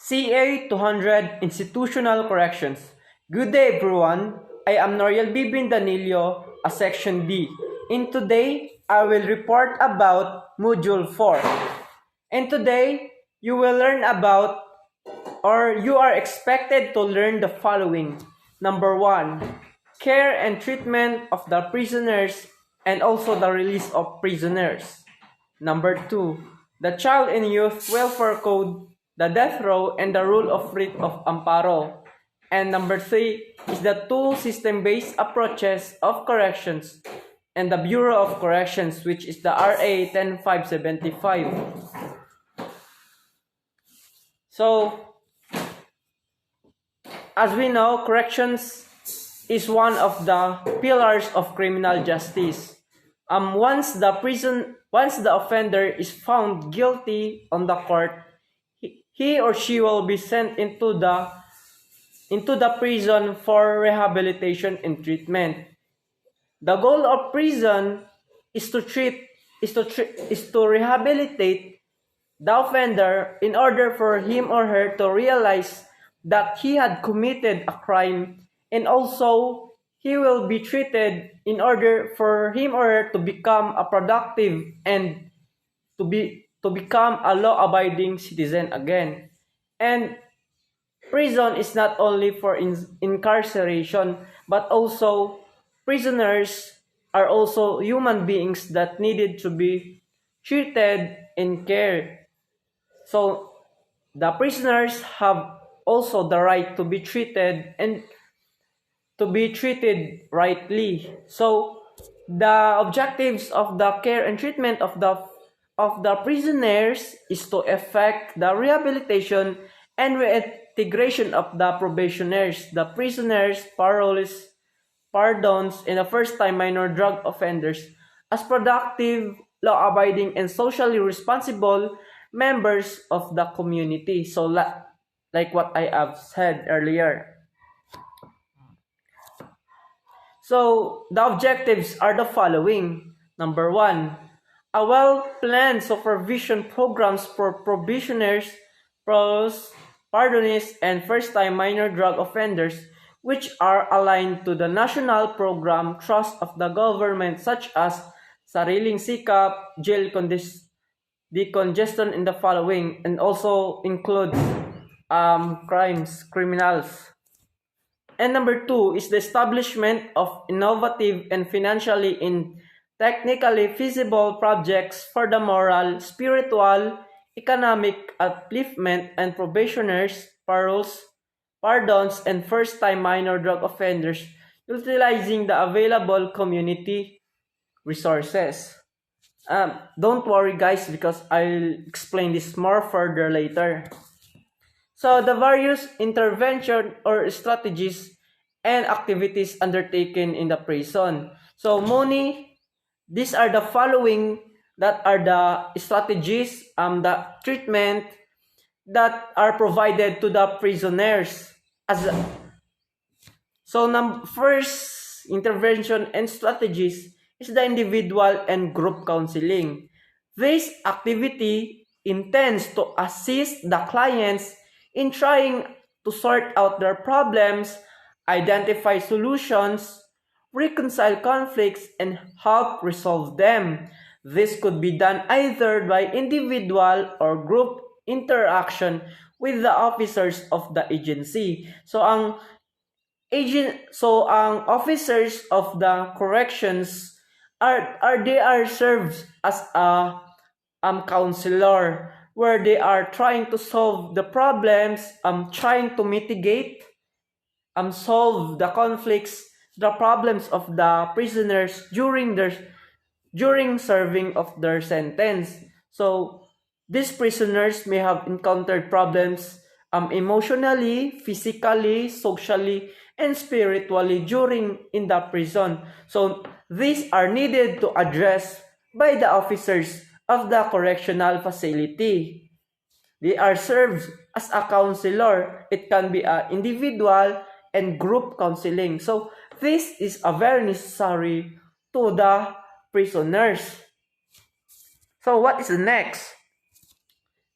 CA 200 Institutional Corrections. Good day everyone, I am Noriel Bibin Danilio, a Section D. And today, I will report about Module 4. And today, you will learn about or you are expected to learn the following. Number 1, care and treatment of the prisoners and also the release of prisoners. Number 2, the Child and Youth Welfare Code, the death row, and the rule of writ of amparo. And number 3 is the two system-based approaches of corrections and the Bureau of Corrections, which is the RA 10575. So, as we know, corrections is one of the pillars of criminal justice. Once the offender is found guilty on the court, he or she will be sent into the prison for rehabilitation and treatment. The goal of prison is to rehabilitate the offender in order for him or her to realize that he had committed a crime, and also he will be treated in order for him or her to become a productive and to become a law-abiding citizen again. And prison is not only for incarceration, but also prisoners are also human beings that needed to be treated and cared. So the prisoners have also the right to be treated and to be treated rightly. So the objectives of the care and treatment of the prisoners is to effect the rehabilitation and reintegration of the probationers, the prisoners, parolees, pardons, and the first-time minor drug offenders as productive, law-abiding, and socially responsible members of the community. So like what I have said earlier. So the objectives are the following. Number 1, a well-planned supervision programs for probationers, parolees, pardonists, and first-time minor drug offenders, which are aligned to the national program thrust of the government, such as sariling sikap, jail decongestion in the following, and also includes criminals. And number 2 is the establishment of innovative and financially and technically feasible projects for the moral, spiritual, economic upliftment and probationers, paroles, pardons, and first-time minor drug offenders, utilizing the available community resources. Don't worry guys, because I'll explain this more further later. So the various intervention or strategies and activities undertaken in the prison. So these are the following that are the strategies, the treatment that are provided to the prisoners. First intervention and strategies is the individual and group counseling. This activity intends to assist the clients in trying to sort out their problems, identify solutions, reconcile conflicts, and help resolve them. This could be done either by individual or group interaction with the officers of the agency. So ang officers of the corrections are served as a counselor, where they are trying to solve the problems, trying to mitigate, solve the conflicts, the problems of the prisoners during serving of their sentence. So these prisoners may have encountered problems emotionally, physically, socially, and spiritually in the prison. So these are needed to address by the officers of the correctional facility. They are served as a counselor. It can be an individual and group counseling. So this is a very necessary to the prisoners. So what is the next?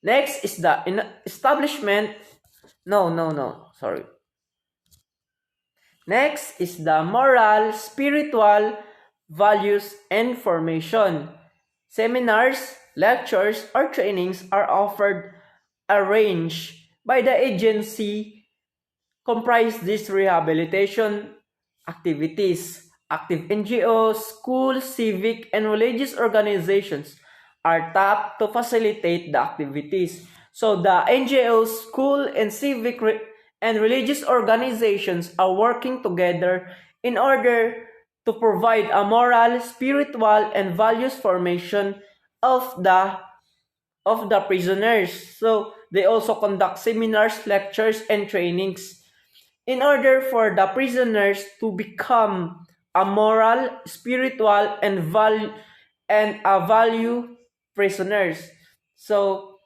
Next is the establishment No. Sorry. Next is the moral, spiritual, values, and formation. Seminars, lectures, or trainings are offered arranged by the agency comprise these rehabilitation activities. Active NGOs, schools, civic, and religious organizations are tapped to facilitate the activities. So the NGOs, school, and civic and religious organizations are working together in order to provide a moral, spiritual, and values formation of the prisoners. So they also conduct seminars, lectures, and trainings in order for the prisoners to become a moral, spiritual, and a value prisoners. So,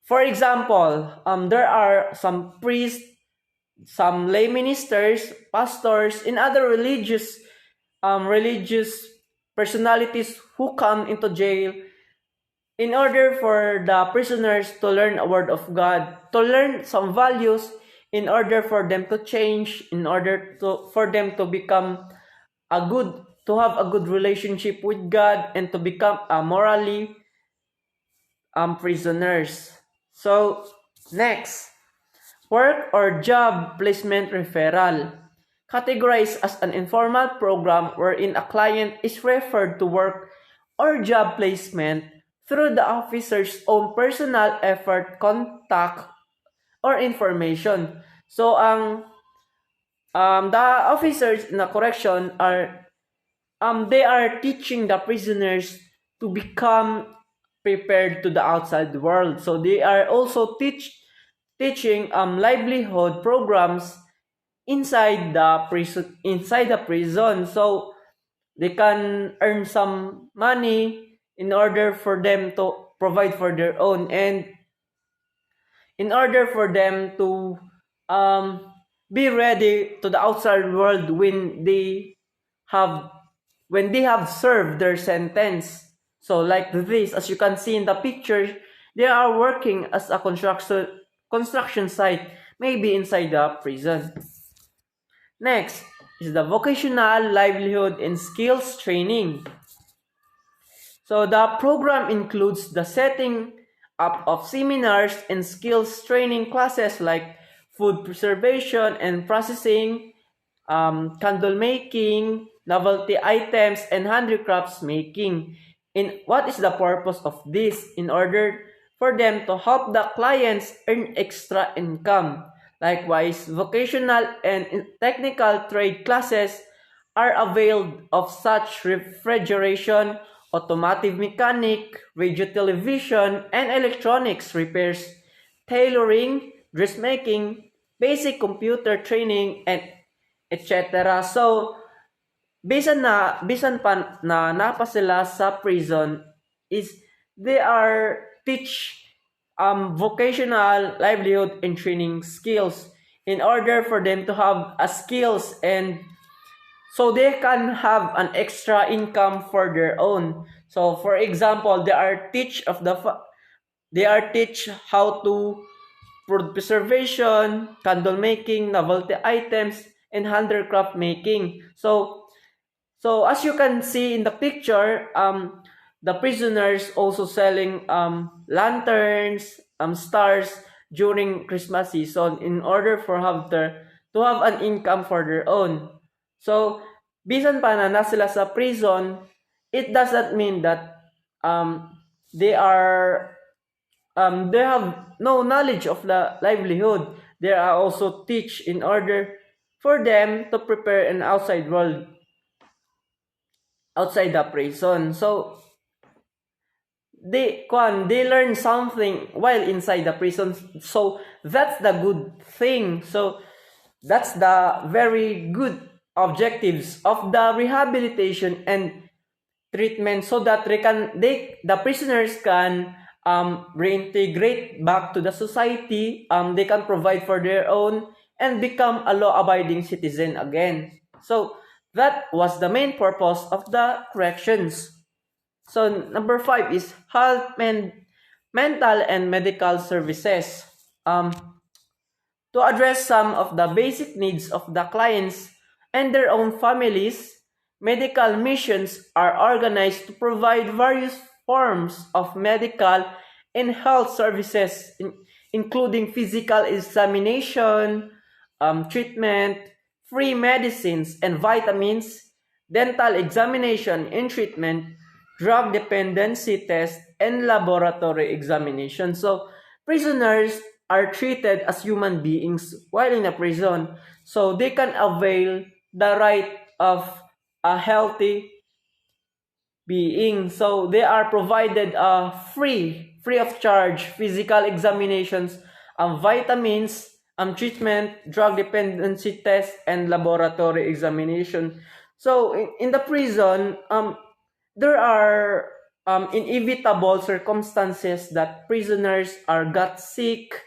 for example, there are some priests, some lay ministers, pastors, and other religious personalities who come into jail in order for the prisoners to learn a word of God, to learn some values, in order for them to change, in order for them to become to have a good relationship with God, and to become a morally prisoners. So next, work or job placement referral, categorized as an informal program wherein a client is referred to work or job placement through the officer's own personal effort, contact, or information. So the officers in the correction are they are teaching the prisoners to become prepared to the outside world. So they are also teaching livelihood programs inside the prison, so they can earn some money in order for them to provide for their own, and in order for them to be ready to the outside world have when they have served their sentence. So like this, as you can see in the picture, they are working as a construction site, maybe inside the prison. Next is the vocational livelihood and skills training. So the program includes the setting up of seminars and skills training classes like food preservation and processing, candle making, novelty items, and handicrafts making. In what is the purpose of this? In order for them to help the clients earn extra income. Likewise, vocational and technical trade classes are availed of such refrigeration, automotive mechanic, radio television, and electronics repairs, tailoring, dressmaking, basic computer training, and etc. So, bisan pa na napa sila sa prison is they are teach vocational livelihood and training skills in order for them to have a skills, and so they can have an extra income for their own. So for example, they are teach how to food preservation, candle making, novelty items, and handicraft making. So as you can see in the picture, the prisoners also selling lanterns, stars during Christmas season in order for to have an income for their own. So bisan pa na sila sa prison, it does not mean that they are they have no knowledge of the livelihood. They are also teach in order for them to prepare an outside world outside the prison. So they learn something while inside the prison. So that's the good thing. So that's the very good objectives of the rehabilitation and treatment, so that the prisoners can reintegrate back to the society. They can provide for their own and become a law-abiding citizen again. So that was the main purpose of the corrections. So number 5 is health and mental and medical services. To address some of the basic needs of the clients and their own families, medical missions are organized to provide various forms of medical and health services, including physical examination, treatment, free medicines and vitamins, dental examination and treatment, drug dependency test, and laboratory examination. So, prisoners are treated as human beings while in a prison, so they can avail the right of a healthy being. So they are provided free of charge physical examinations, vitamins, treatment, drug dependency test, and laboratory examination. So in the prison, there are inevitable circumstances that prisoners are got sick,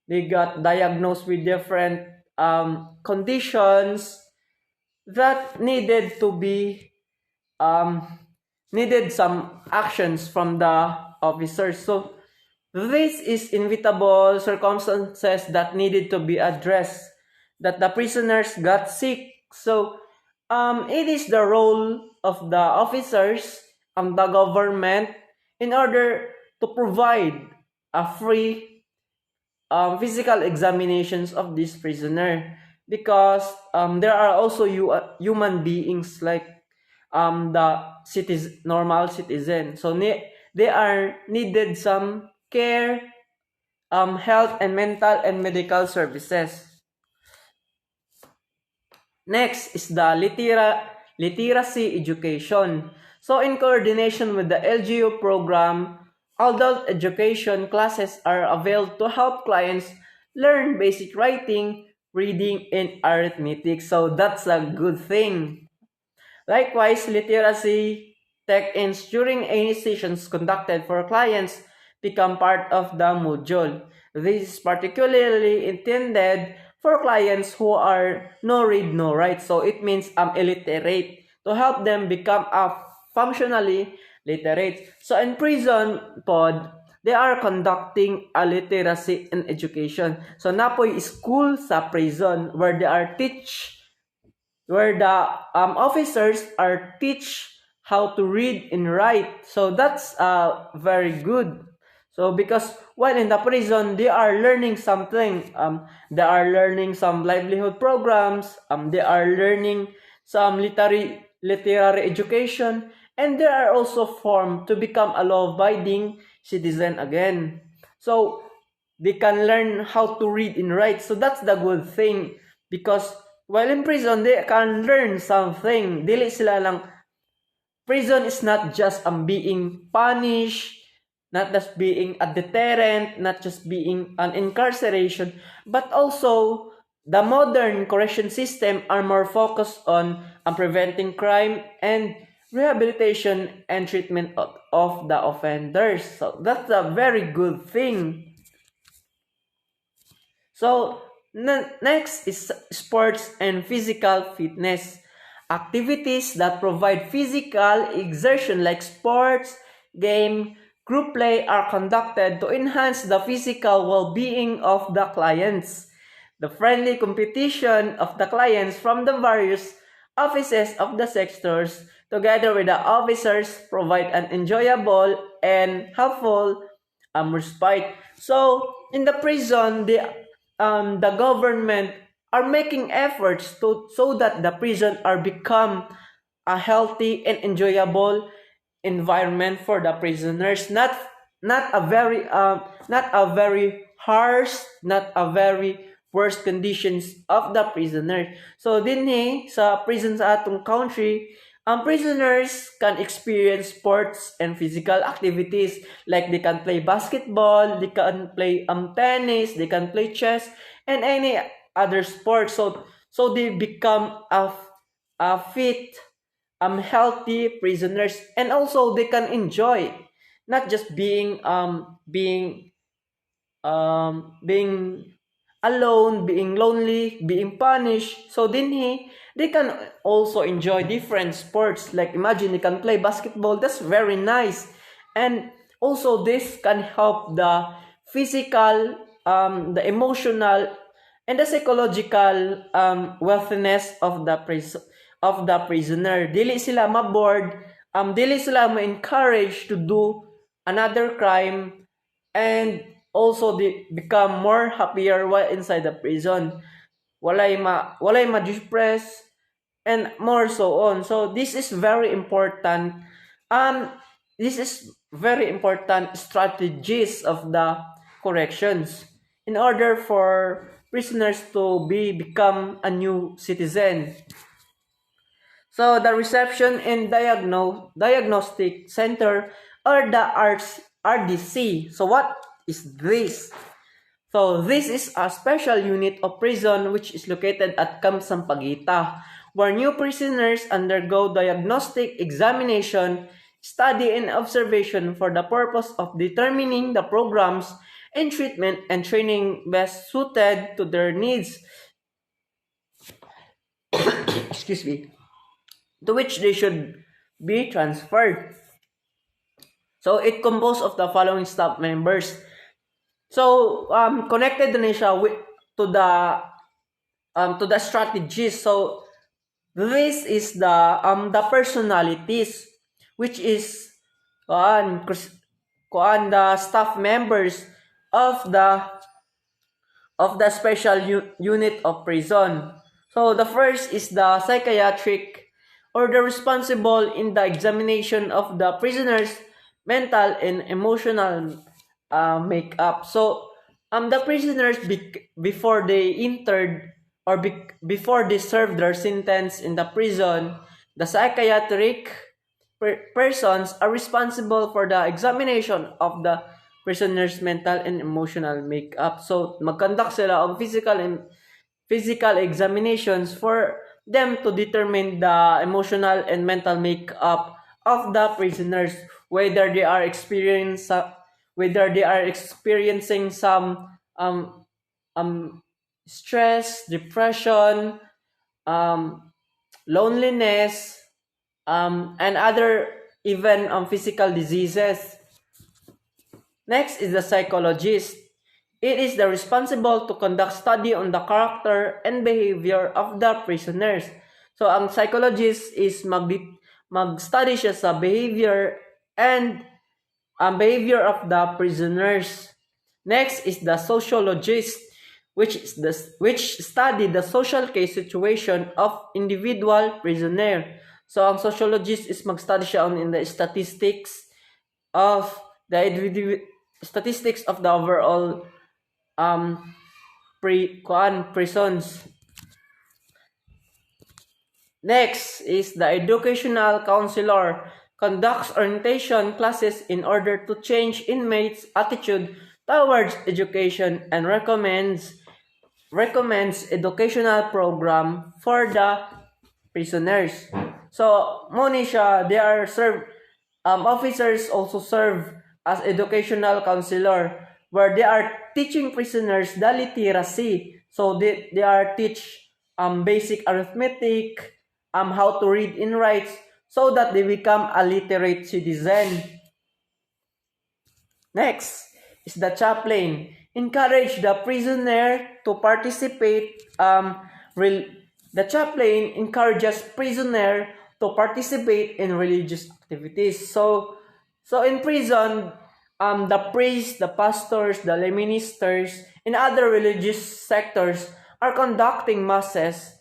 they got diagnosed with different conditions that needed some actions from the officers. So this is inevitable circumstances that needed to be addressed, that the prisoners got sick. So it is the role of the officers and the government in order to provide a free physical examinations of this prisoner, because there are also human beings like the normal citizen. So they are needed some care, health and mental and medical services. Next is the literacy education. So in coordination with the LGU program, adult education classes are availed to help clients learn basic writing, reading, and arithmetic. So that's a good thing. Likewise, literacy tech-ins during any sessions conducted for clients become part of the module. This is particularly intended for clients who are no read, no write. So it means illiterate, to help them become functionally literate. So in prison pod, they are conducting a literacy and education. So napoy school sa prison where the officers are teach how to read and write. So that's very good. So because while in the prison, they are learning something. They are learning some livelihood programs. They are learning some literary education, and they are also formed to become a law-abiding citizen again. So they can learn how to read and write. So that's the good thing, because while in prison, they can learn something. Dili sila lang. Prison is not just being punished, not just being a deterrent, not just being an incarceration, but also the modern correction system are more focused on preventing crime and rehabilitation and treatment of the offenders. So that's a very good thing. So next is sports and physical fitness. Activities that provide physical exertion like sports, game, group play are conducted to enhance the physical well-being of the clients. The friendly competition of the clients from the various offices of the sectors, together with the officers, provide an enjoyable and helpful respite. So, in the prison, the government are making efforts so that the prison are become a healthy and enjoyable environment for the prisoners, not a very harsh, not a very worst conditions of the prisoners. So dinhi sa prison sa atong country, prisoners can experience sports and physical activities, like they can play basketball, they can play tennis, they can play chess, and any other sport. So they become a fit, healthy prisoners, and also they can enjoy not just being alone, being lonely, being punished. So they can also enjoy different sports. Like imagine they can play basketball. That's very nice. And also this can help the physical the emotional and the psychological wealthiness of the prisoner. Dili sila ma-bored, dili sila ma-encourage to do another crime, and also they become more happier while inside the prison. Walay ma-depress, and more so on. So this is very important. Um, this is very important strategies of the corrections in order for prisoners to become a new citizen. So the reception and diagnostic center, or the RDC. So what is this? So this is a special unit of prison which is located at Camp Sampaguita, where new prisoners undergo diagnostic examination, study, and observation for the purpose of determining the programs and treatment and training best suited to their needs. Excuse me. To which they should be transferred. So it composed of the following staff members. So connected na siya to the strategies. So this is the personalities, which is the staff members of the special unit of prison. So the first is the psychiatric, or the responsible in the examination of the prisoner's mental and emotional makeup. So the prisoners before they entered, or before they served their sentence in the prison, the psychiatric persons are responsible for the examination of the prisoner's mental and emotional makeup. So mag-conduct sila of physical examinations for them to determine the emotional and mental makeup of the prisoners, whether they are experiencing some stress, depression, loneliness, and other even physical diseases. Next is the psychologist. It is the responsible to conduct study on the character and behavior of the prisoners. So ang psychologist is mag-study siya sa behavior and behavior of the prisoners. Next is the sociologist, which study the social case situation of individual prisoner. So ang sociologist is mag-study siya on in the statistics of the overall prisons. Next is the educational counselor, conducts orientation classes in order to change inmates' attitude towards education, and recommends educational program for the prisoners. So moni siya, they are served, officers also serve as educational counselor, where they are teaching prisoners the literacy. So they are teach basic arithmetic, how to read and write, so that they become a literate citizen. Next is the chaplain. Encourage the prisoner to participate. The chaplain encourages prisoner to participate in religious activities. So in prison, the priests, the pastors, the lay ministers, and other religious sectors are conducting masses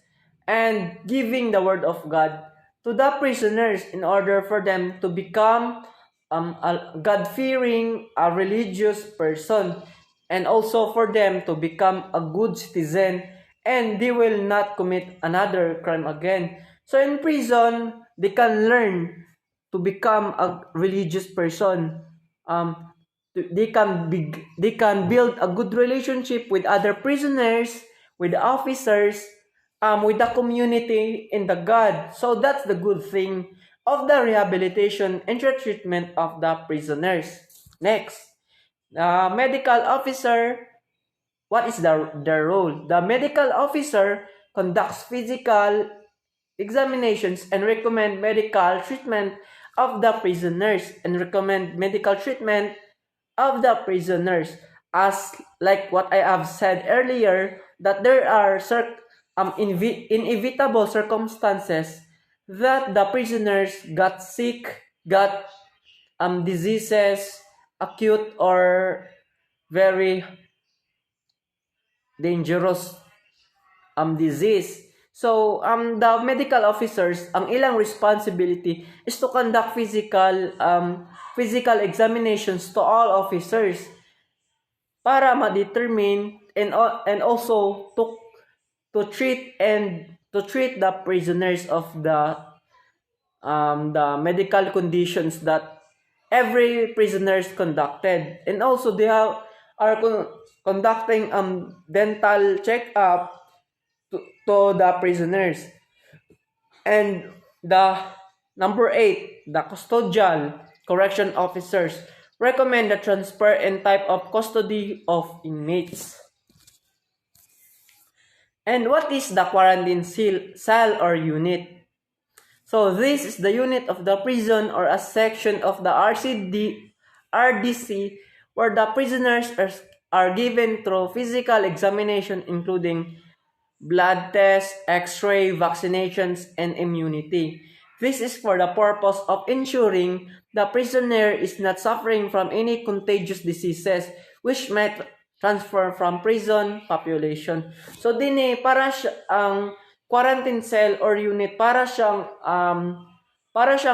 and giving the word of God to the prisoners in order for them to become a God-fearing, a religious person, and also for them to become a good citizen, and they will not commit another crime again. So in prison, they can learn to become a religious person. They can build a good relationship with other prisoners, with the officers, with the community, and the God. So that's the good thing of the rehabilitation and treatment of the prisoners. Next, medical officer. What is their role? The medical officer conducts physical examinations and recommend medical treatment of the prisoners, as like what I have said earlier, that there are inevitable circumstances that the prisoners got sick, got diseases, acute or very dangerous disease. So the medical officers, ang ilang responsibility is to conduct physical examinations to all officers para ma-determine and also to treat the prisoners of the medical conditions that every prisoners conducted, and also they are conducting dental checkup to the prisoners. And the number 8, the custodial correction officers recommend the transfer and type of custody of inmates. And what is the quarantine cell or unit? So this is the unit of the prison or a section of the RDC where the prisoners are given through physical examination including blood tests, x-ray, vaccinations, and immunity. This is for the purpose of ensuring the prisoner is not suffering from any contagious diseases which might transfer from prison population. So para ang quarantine cell or unit para siyang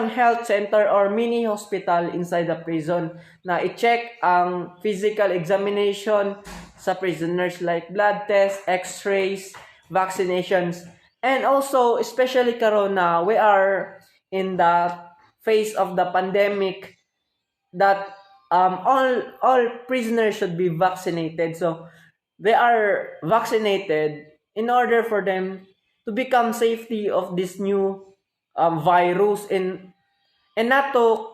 health center or mini hospital inside the prison na i-check ang physical examination sa prisoners like blood tests, x-rays, vaccinations, and also especially karon na we are in the phase of the pandemic that all prisoners should be vaccinated. So they are vaccinated in order for them to become safety of this new virus and not to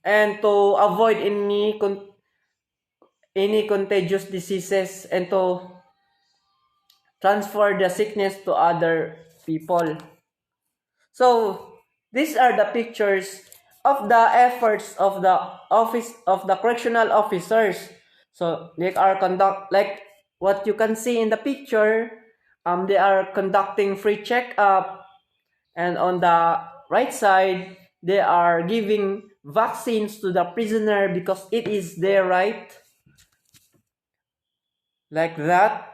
and to avoid any contagious diseases and to transfer the sickness to other people. So these are the pictures of the efforts of the office of the correctional officers. So they are like what you can see in the picture, they are conducting free checkup, and on the right side they are giving vaccines to the prisoner because it is their right, like that.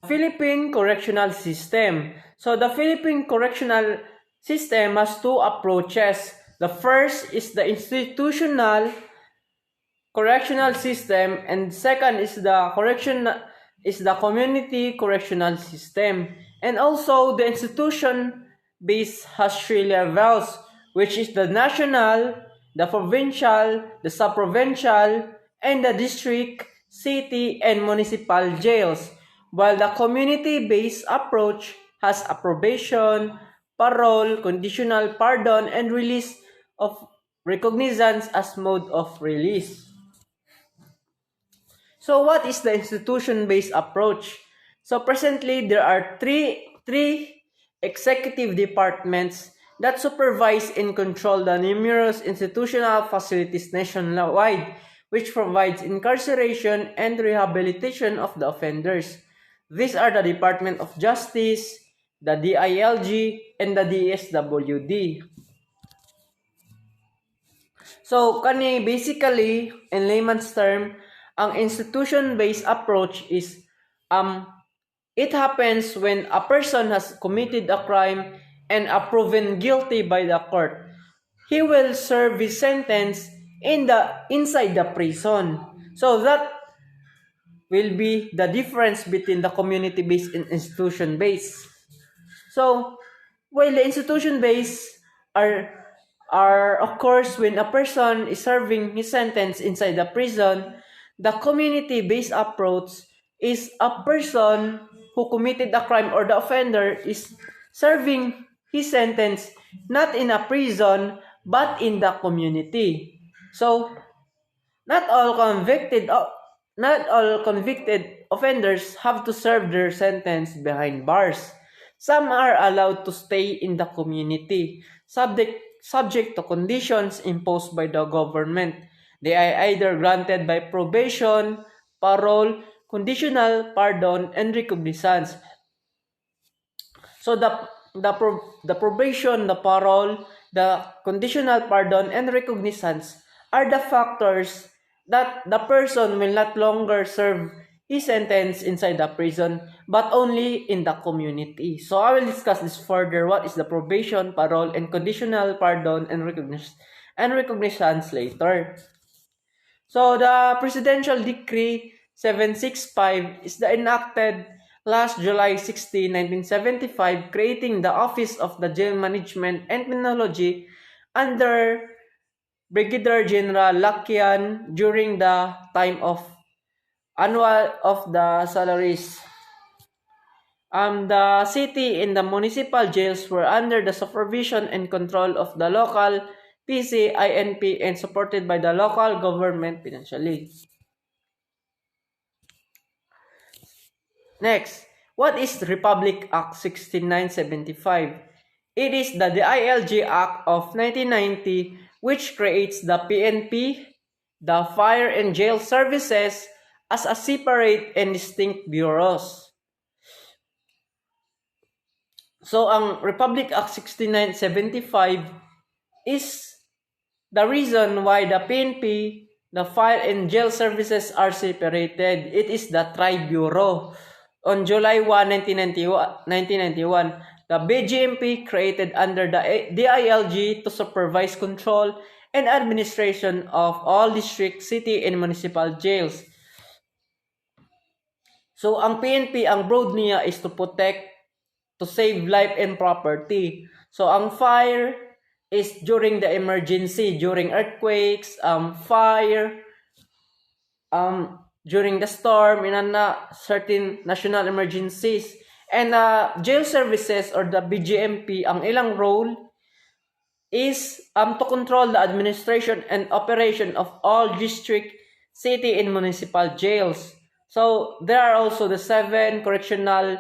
Philippine correctional system. So the Philippine correctional system has two approaches. The first is the institutional correctional system, and second is the community correctional system. And also the institution base has 3 levels, which is the national, the provincial, the sub-provincial, and the district, city, and municipal jails, while the community-based approach has approbation, parole, conditional pardon, and release of recognizance as mode of release. So what is the institution-based approach? So presently, there are three executive departments that supervise and control the numerous institutional facilities nationwide, which provides incarceration and rehabilitation of the offenders. These are the Department of Justice, the DILG, and the DSWD. So basically, in layman's term, ang institution-based approach is it happens when a person has committed a crime and are proven guilty by the court. He will serve his sentence inside the prison. So that will be the difference between the community-based and institution-based. So while the institution-based are of course when a person is serving his sentence inside the prison, the community-based approach is a person who committed a crime or the offender is serving his sentence not in a prison but in the community. So not all convicted offenders have to serve their sentence behind bars. Some are allowed to stay in the community, subject to conditions imposed by the government. They are either granted by probation, parole, conditional pardon, and recognizance. So the probation, the parole, the conditional pardon, and recognizance are the factors that the person will not longer serve his sentence inside the prison, but only in the community. So I will discuss this further. What is the probation, parole, and conditional pardon and recognizance later. So the Presidential Decree 765 is the enacted last July 16, 1975, creating the Office of the Jail Management and Penology under Brigadier General Lakian during the time of annual of the salaries. The city and the municipal jails were under the supervision and control of the local PCINP and supported by the local government financially. Next, what is Republic Act 16975? It is the DILG Act of 1990 which creates the PNP, the Fire and Jail Services, as a separate and distinct bureaus. So, ang Republic Act 16975 is the reason why the PNP, the Fire and Jail Services are separated. It is the Tri-Bureau. On July 1, 1991, the BGMP created under the DILG to supervise control and administration of all district, city, and municipal jails. So, ang PNP, ang broad niya is to protect, to save life and property. So, ang fire is during the emergency, during earthquakes, fire, during the storm, in certain national emergencies. And jail services or the BGMP, ang ilang role is to control the administration and operation of all district, city, and municipal jails. So, there are also the 7 correctional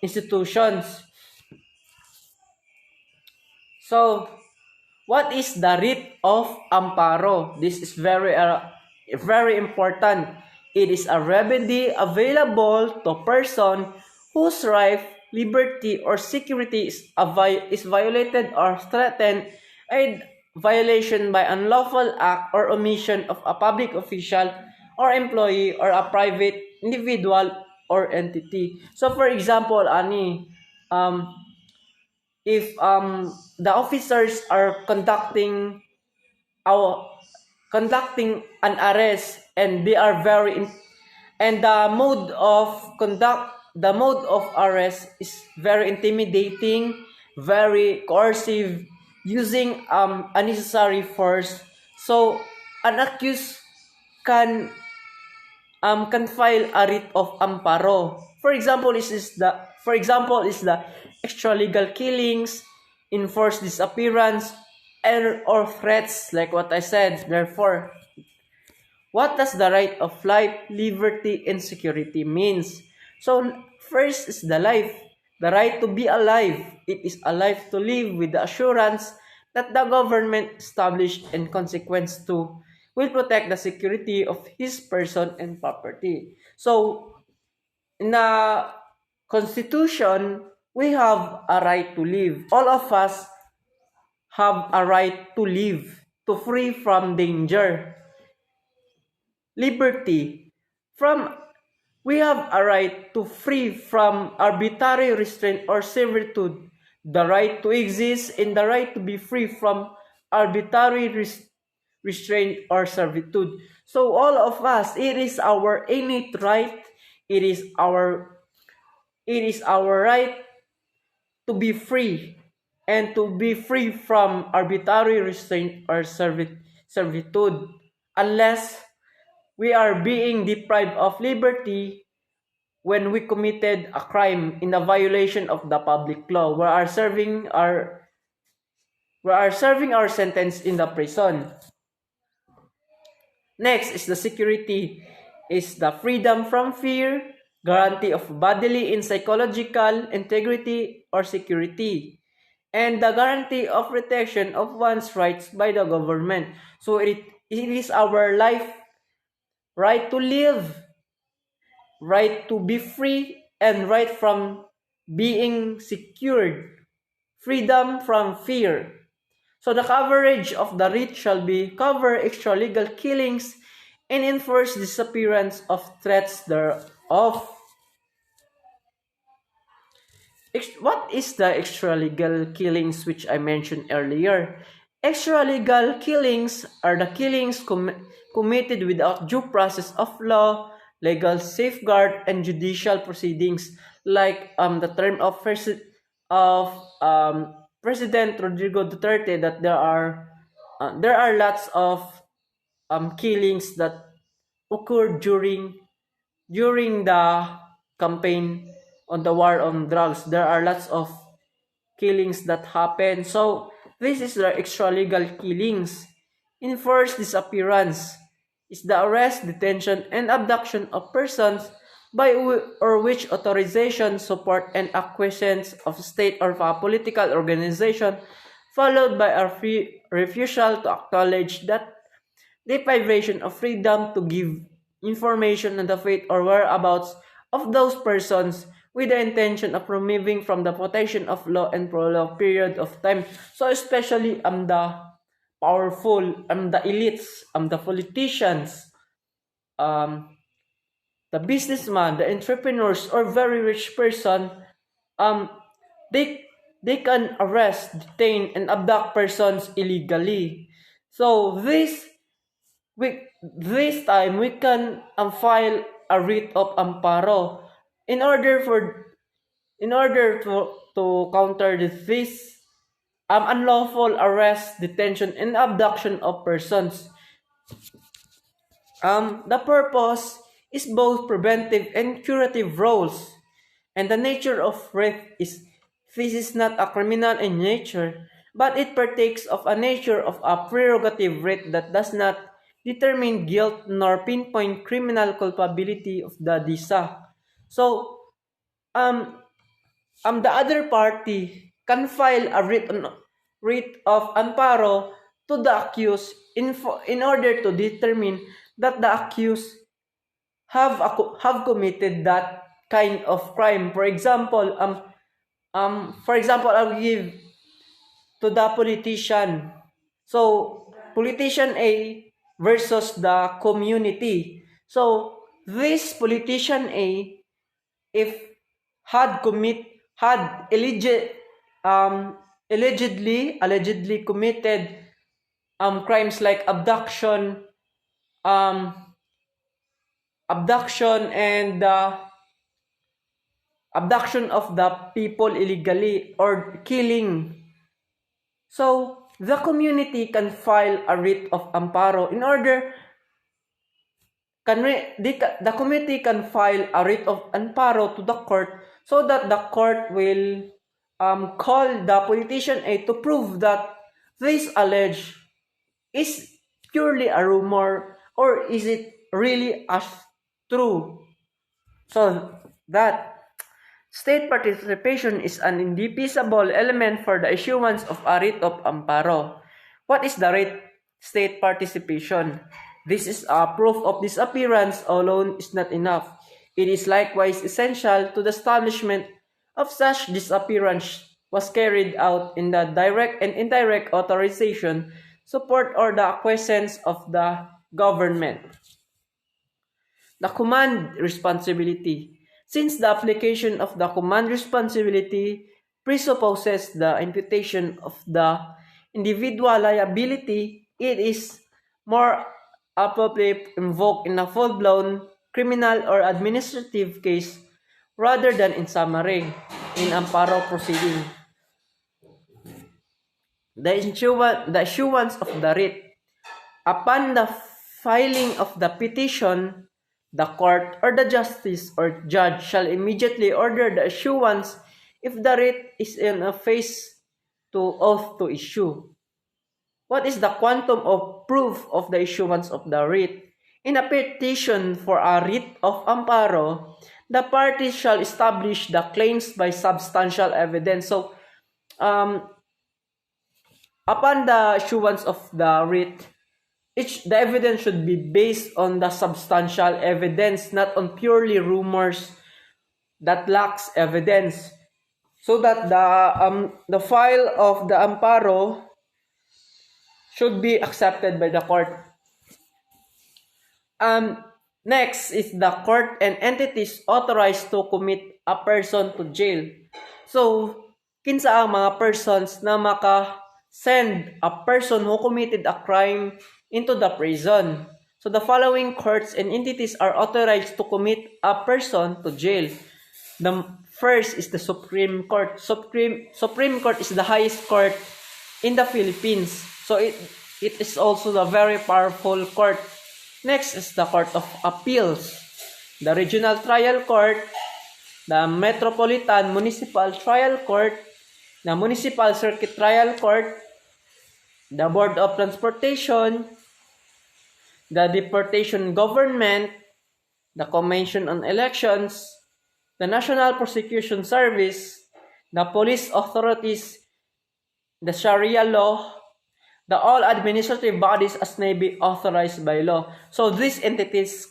institutions. So, what is the writ of amparo? This is very important. It is a remedy available to person whose right, liberty, or security is violated or threatened, a violation by unlawful act or omission of a public official or employee or a private individual or entity. So, for example, if the officers are conducting an arrest and they are and the mode of arrest is very intimidating, very coercive, using unnecessary force. So an accused can file a writ of amparo. For example, is the extralegal killings, enforced disappearance, or threats, like what I said. Therefore, what does the right of life, liberty, and security means? So, first is the life, the right to be alive. It is a life to live with the assurance that the government established and consequence to will protect the security of his person and property. So, in the Constitution, we have a right to live. All of us have a right to live, to free from danger. Liberty. We have a right to free from arbitrary restraint or servitude. The right to exist and the right to be free from arbitrary restraint or servitude. So all of us, it is our innate right. It is our right to be free and to be free from arbitrary restraint or servitude, unless we are being deprived of liberty when we committed a crime in a violation of the public law. We are serving our sentence in the prison. Next is the security, is the freedom from fear, guarantee of bodily and psychological integrity or security, and the guarantee of protection of one's rights by the government. So it is our life, right to live, right to be free, and right from being secured, freedom from fear. So the coverage of the writ shall be cover extralegal killings and enforce disappearance of threats thereof. What is the extralegal killings which I mentioned earlier? Extralegal killings are the killings committed without due process of law, legal safeguard, and judicial proceedings, like the term of President Rodrigo Duterte, that there are lots of killings that occurred during the campaign on the war on drugs. There are lots of killings that happen. So this is the extralegal killings. Enforced disappearance is the arrest, detention, and abduction of persons by or which authorization, support, and acquiescence of state or a political organization, followed by a refusal to acknowledge that deprivation of freedom to give information on the fate or whereabouts of those persons with the intention of removing from the protection of law and prolonged period of time. So especially the powerful, the elites, the politicians, the businessman, the entrepreneurs, or very rich person, um, they can arrest, detain, and abduct persons illegally. So this time we can file a writ of amparo in order to counter this unlawful arrest, detention, and abduction of persons. The purpose is both preventive and curative roles, and the nature of writ is this is not a criminal in nature, but it partakes of a nature of a prerogative writ that does not determine guilt nor pinpoint criminal culpability of the DISA. So, the other party can file a writ of amparo to the accused in order to determine that the accused have committed that kind of crime. For example, I'll give to the politician. So, politician A versus the community. So, this politician A, if had allegedly committed crimes like abduction and abduction of the people illegally or killing. So the community can file a writ of amparo in order the committee can file a writ of amparo to the court so that the court will call the politician A to prove that this alleged is purely a rumor or is it really as true. So that state participation is an indivisible element for the issuance of a writ of amparo. What is the writ? State participation. This is a proof of disappearance alone is not enough. It is likewise essential to the establishment of such disappearance was carried out in the direct and indirect authorization, support, or the acquiescence of the government. The command responsibility. Since the application of the command responsibility presupposes the imputation of the individual liability, it is more appropriate invoked in a full-blown criminal or administrative case rather than in summary in amparo proceeding. The issuance of the writ. Upon the filing of the petition, the court or the justice or judge shall immediately order the issuance if the writ is in a phase to oath to issue. What is the quantum of proof of the issuance of the writ? In a petition for a writ of amparo, the parties shall establish the claims by substantial evidence. So, upon the issuance of the writ, the evidence should be based on the substantial evidence, not on purely rumors that lacks evidence, so that the file of the amparo should be accepted by the court. Next is the court and entities authorized to commit a person to jail. So, kinsa ang mga persons na maka-send a person who committed a crime into the prison. So, the following courts and entities are authorized to commit a person to jail. The first is the Supreme Court. Supreme Court is the highest court in the Philippines. So, it is also the very powerful court. Next is the Court of Appeals, the Regional Trial Court, the Metropolitan Municipal Trial Court, the Municipal Circuit Trial Court, the Board of Transportation, the Deportation Government, the Commission on Elections, the National Prosecution Service, the police authorities, the Sharia law, the all administrative bodies as may be authorized by law. So these entities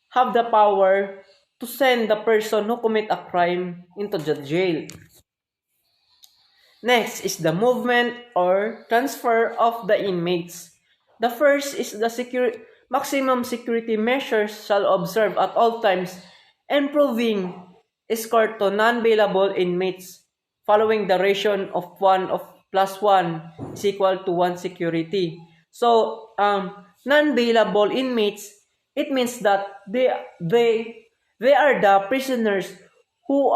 have the power to send the person who commit a crime into the jail. Next is the movement or transfer of the inmates. The first is the maximum security measures shall observe at all times, improving escort to non-bailable inmates, following the ratio of 1 plus 1 is equal to 1 security. So, non-bailable inmates, it means that they are the prisoners who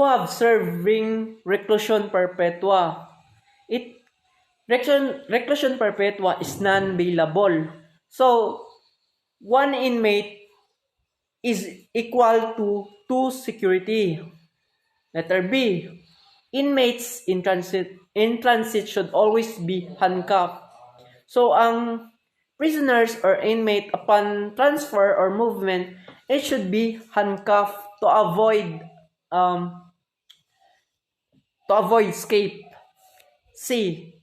have serving reclusion perpetua. Reclusion perpetua is non-bailable. So, 1 inmate is equal to 2 security. Letter B. Inmates in transit should always be handcuffed. So, ang prisoners or inmate upon transfer or movement, it should be handcuffed to avoid escape. C.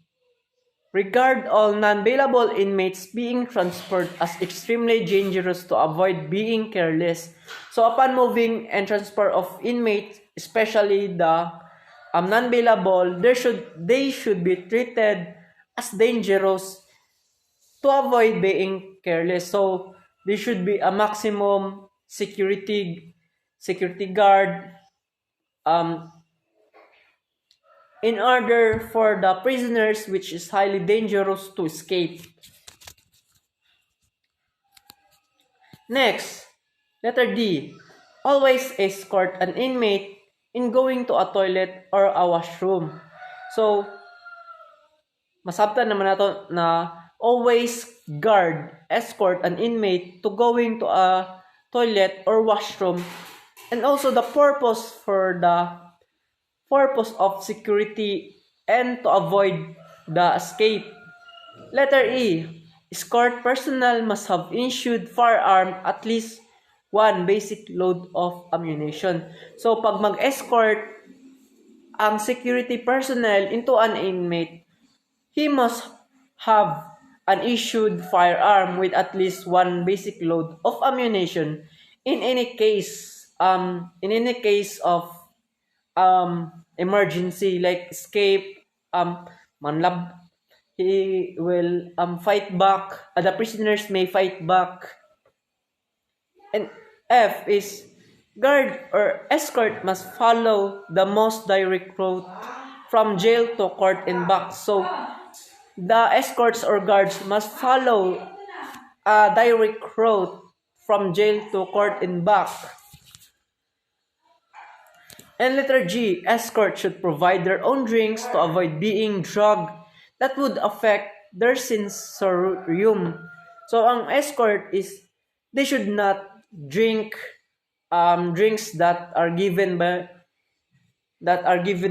Regard all non-bailable inmates being transferred as extremely dangerous to avoid being careless. So upon moving and transfer of inmates, especially the non-bailable, they should be treated as dangerous to avoid being careless. So there should be a maximum security guard in order for the prisoners which is highly dangerous to escape. Next, letter D. Always escort an inmate in going to a toilet or a washroom. So, masabtan naman nato na always escort an inmate to going to a toilet or washroom, and also the purpose of security and to avoid the escape. Letter E. Escort personnel must have issued firearm at least 1 basic load of ammunition. So pag mag-escort ang security personnel into an inmate, he must have an issued firearm with at least 1 basic load of ammunition in any case of emergency like escape, he will fight back, the prisoners may fight back. And F is guard or escort must follow the most direct route from jail to court and back. So the escorts or guards must follow a direct route from jail to court and back. And letter G, escort should provide their own drinks to avoid being drugged that would affect their sensorium. So ang escort is they should not drink drinks that are given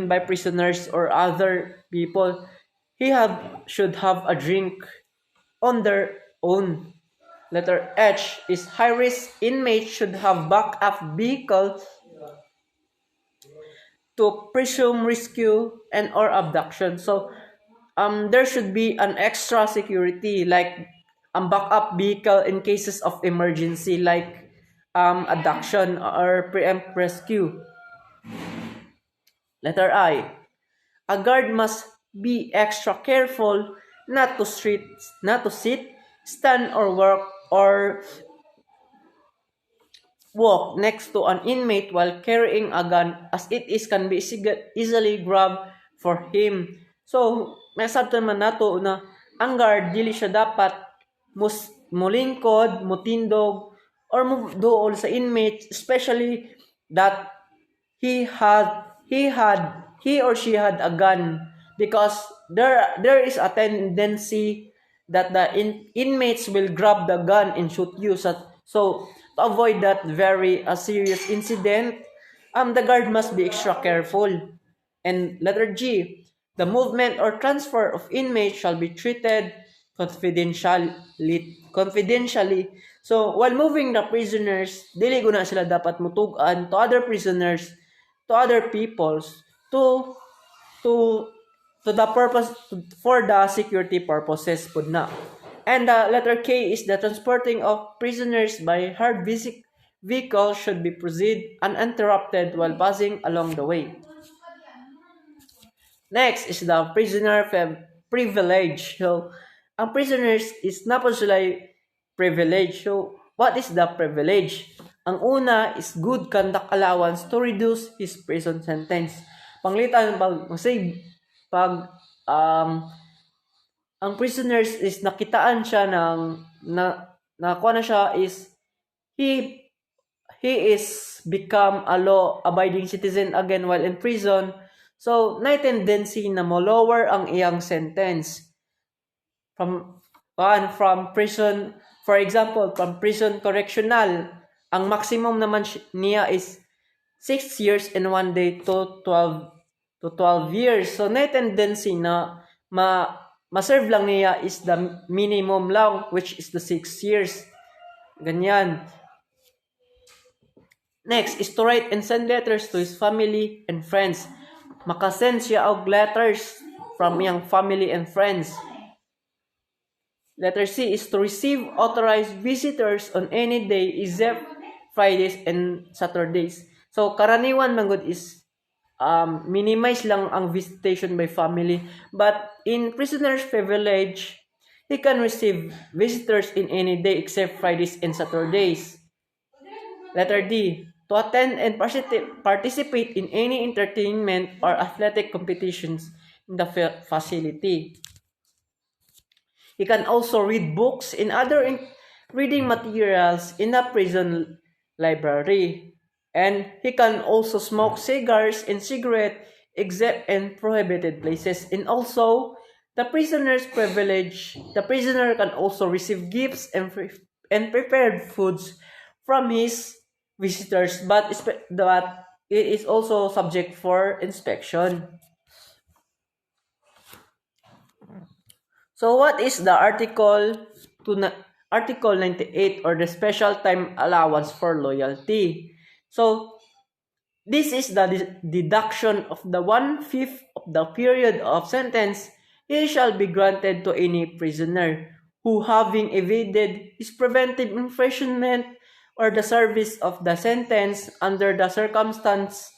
by prisoners or other people. He should have a drink on their own. Letter H is high-risk inmates should have backup vehicle to presume rescue and or abduction. So there should be an extra security like backup vehicle in cases of emergency like abduction or preempt rescue. Letter I. A guard must be extra careful not to sit, stand or walk next to an inmate while carrying a gun as it is can be easily grabbed for him. So, may sabtan man nato na ang guard dili siya dapat mulingkod, mutindog or duol sa inmate, especially that he or she had a gun, because there is a tendency that the inmates will grab the gun and shoot you. So to avoid that very serious incident, the guard must be extra careful. And letter G, the movement or transfer of inmates shall be treated confidentially. So while moving the prisoners, dili guna sila dapat mutugan to other prisoners, to other peoples, to the purpose for the security purposes pud na. And letter K is the transporting of prisoners by hard vehicle should be proceed uninterrupted while passing along the way. Next is the prisoner privilege. So, ang prisoners is na po sila privilege. So, what is the privilege? Ang una is good conduct allowance to reduce his prison sentence. Panglitan pag ang prisoners is nakitaan siya ng kuha na siya is he is become a law-abiding citizen again while in prison. So, na tendency na mo lower ang iyang sentence from prison, for example, from prison correctional, ang maximum naman niya is 6 years and 1 day to 12 years. So, na tendency na ma-serve lang niya is the minimum lang, which is the 6 years. Ganyan. Next is to write and send letters to his family and friends. Makasend siya og letters from iyang family and friends. Letter C is to receive authorized visitors on any day except Fridays and Saturdays. So, karaniwan man gud is minimize lang ang visitation by family. But in prisoner's privilege, he can receive visitors in any day except Fridays and Saturdays. Letter D, to attend and participate in any entertainment or athletic competitions in the facility. He can also read books and other reading materials in the prison library. And he can also smoke cigars and cigarettes except in prohibited places. And also, the prisoner's privilege, the prisoner can also receive gifts and prepared foods from his visitors, but it is also subject for inspection. So what is the Article 98 or the special time allowance for loyalty? So this is the deduction of the 1/5 of the period of sentence. It shall be granted to any prisoner who, having evaded his preventive imprisonment or the service of the sentence under the circumstance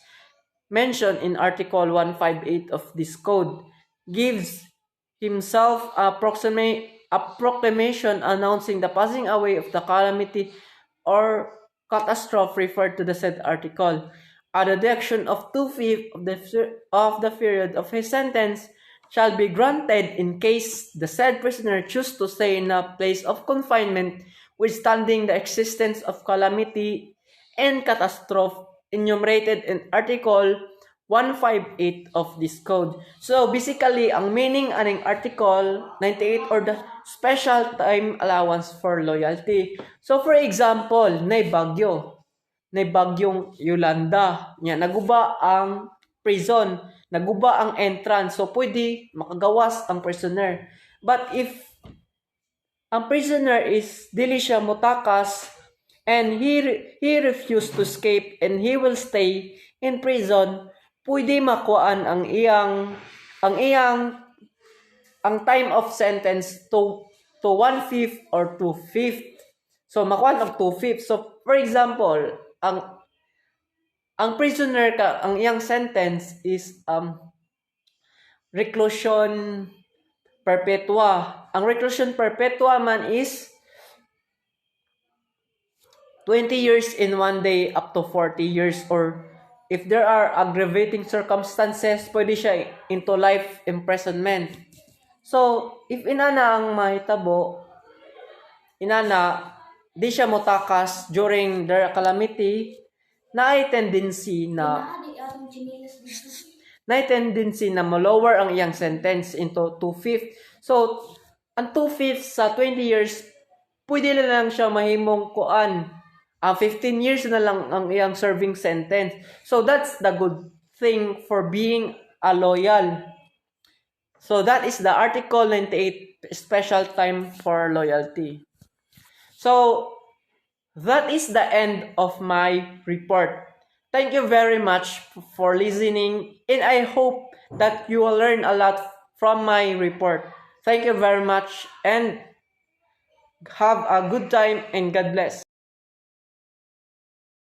mentioned in Article 158 of this code, gives himself a proclamation announcing the passing away of the calamity or catastrophe referred to the said article. A deduction of 2/5 of the period of his sentence shall be granted in case the said prisoner choose to stay in a place of confinement withstanding the existence of calamity and catastrophe enumerated in Article 158 of this code. So basically, ang meaning aning Article 98 or the special time allowance for loyalty. So for example, nay bagyong Yolanda, naguba ang prison, naguba ang entrance, so pwede makagawas ang prisoner. But if ang prisoner is dili siya motakas and he refused to escape and he will stay in prison, pwede makuan ang time of sentence to 1/5 or 2/5. So makuan og 2/5. So for example, ang prisoner ang iyang sentence is reclusion perpetua. Ang reclusion perpetua man is 20 years in 1 day up to 40 years, or if there are aggravating circumstances, pwede siya into life imprisonment. So, if inana ang mahitabo, di siya motakas during their calamity, na tendency na ma-lower ang iyang sentence into 2/5. So, ang 2/5 sa 20 years, pwede na lang siya mahimong kuan. 15 years na lang ang iyang serving sentence. So, that's the good thing for being a loyal. So, that is the Article 98 special time for loyalty. So, that is the end of my report. Thank you very much for listening, and I hope that you will learn a lot from my report. Thank you very much, and have a good time, and God bless.